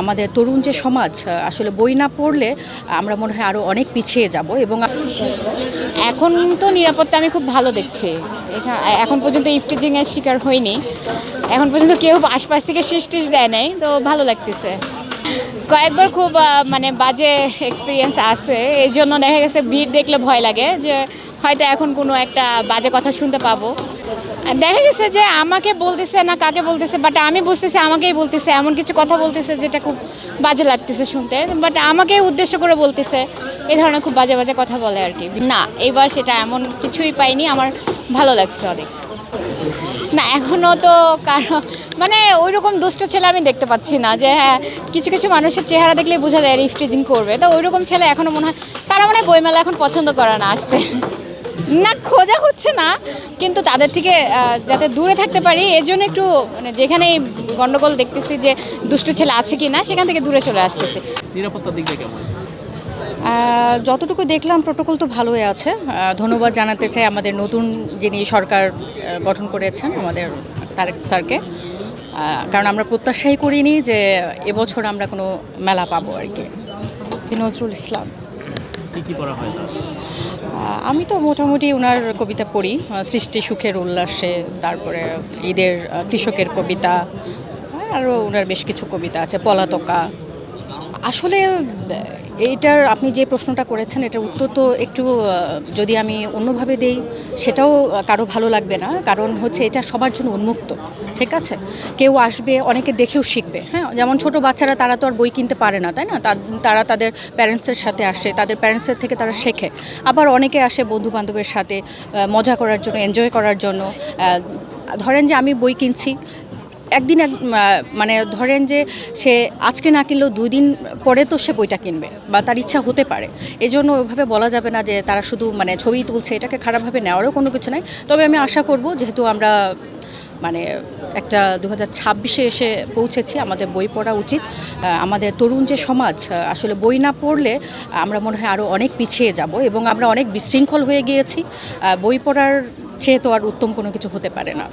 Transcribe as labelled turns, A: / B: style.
A: আমাদের তরুণ যে সমাজ আসলে বই না পড়লে আমরা মনে হয় আরও অনেক পিছিয়ে যাব এবং
B: এখন তো নিরাপত্তা আমি খুব ভালো দেখছি। এখন পর্যন্ত ইফটিজিংয়ের শিকার হইনি। এখন পর্যন্ত কেউ আশপাশ থেকে সৃষ্টি দেয় নাই, তো ভালো লাগতেছে। কয়েকবার খুব মানে বাজে এক্সপিরিয়েন্স আছে, এই জন্য দেখা গেছে ভিড় দেখলে ভয় লাগে যে হয়তো এখন কোনো একটা বাজে কথা শুনতে পাবো। দেখা গেছে যে আমাকে বলতেছে না কাকে বলতেছে, বাট আমি বুঝতেছি আমাকেই বলতেছে, এমন কিছু কথা বলতেছে যেটা খুব বাজে লাগতেছে শুনতে, বাট আমাকেই উদ্দেশ্য করে বলতেছে। এই ধরনের খুব বাজে বাজে কথা বলে আর কি। না, এইবার সেটা এমন কিছুই পাইনি, আমার ভালো লাগছে অনেক। না, এখনও তো কারণ মানে ওই রকম দুষ্ট ছেলে আমি দেখতে পাচ্ছি না যে হ্যাঁ, কিছু কিছু মানুষের চেহারা দেখলেই বোঝা যায় ইফটিজিং করবে, তো ওই রকম ছেলে এখনও মনে হয় তারা মানে বইমেলা এখন পছন্দ করে না আসতে। না, খোঁজা হচ্ছে না, কিন্তু তাদের থেকে যাতে দূরে থাকতে পারি এর জন্য একটু মানে যেখানে গন্ডগোল দেখতেছি যে দুষ্টু ছেলে আছে কি না, সেখান থেকে দূরে চলে আসতেছি।
C: নিরাপত্তার দিকটা কেমন?
A: যতটুকু দেখলাম প্রোটোকল তো ভালোই আছে। ধন্যবাদ জানাতে চাই আমাদের নতুন যিনি সরকার গঠন করেছেন আমাদের তারেক স্যারকে, কারণ আমরা প্রত্যাশাই করিনি যে এবছর আমরা কোনো মেলা পাবো আর কি। নজরুল ইসলাম।
C: কি পড়া হয় তার?
A: আমি তো মোটামুটি ওনার কবিতা পড়ি, সৃষ্টি সুখের উল্লাসে, তারপরে ঈদের কৃষকের কবিতা, আরও ওনার বেশ কিছু কবিতা আছে, পলাতকা। আসলে এইটার আপনি যে প্রশ্নটা করেছেন এটার উত্তর তো একটু যদি আমি অন্যভাবে দেই সেটাও কারো ভালো লাগবে না, কারণ হচ্ছে এটা সবার জন্য উন্মুক্ত। ঠিক আছে, কেউ আসবে, অনেকে দেখেও শিখবে। হ্যাঁ, যেমন ছোট বাচ্চারা তারা তো আর বই কিনতে পারে না, তাই না? তারা তাদের প্যারেন্টসের সাথে আসে, তাদের প্যারেন্টসের থেকে তারা শেখে। আবার অনেকে আসে বন্ধু বান্ধবের সাথে মজা করার জন্য, এনজয় করার জন্য। ধরেন যে আমি বই কিনছি, একদিন মানে ধরেন যে সে আজকে না কিনলেও 2 দিন পরে তো সে বইটা কিনবে বা তার ইচ্ছা হতে পারে। এই জন্য ওইভাবে বলা যাবে না যে তারা শুধু মানে ছবি তুলছে, এটাকে খারাপভাবে নেওয়ারও কোনো কিছু নাই। তবে আমি আশা করব, যেহেতু আমরা মানে একটা 2026-এ এসে পৌঁছেছি, আমাদের বই পড়া উচিত। আমাদের তরুণ যে সমাজ আসলে বই না পড়লে আমরা মনে হয় আরও অনেক পিছিয়ে যাব এবং আমরা অনেক বিশৃঙ্খল হয়ে গিয়েছি। বই পড়ার চেয়ে তো আর উত্তম কোনো কিছু হতে পারে না।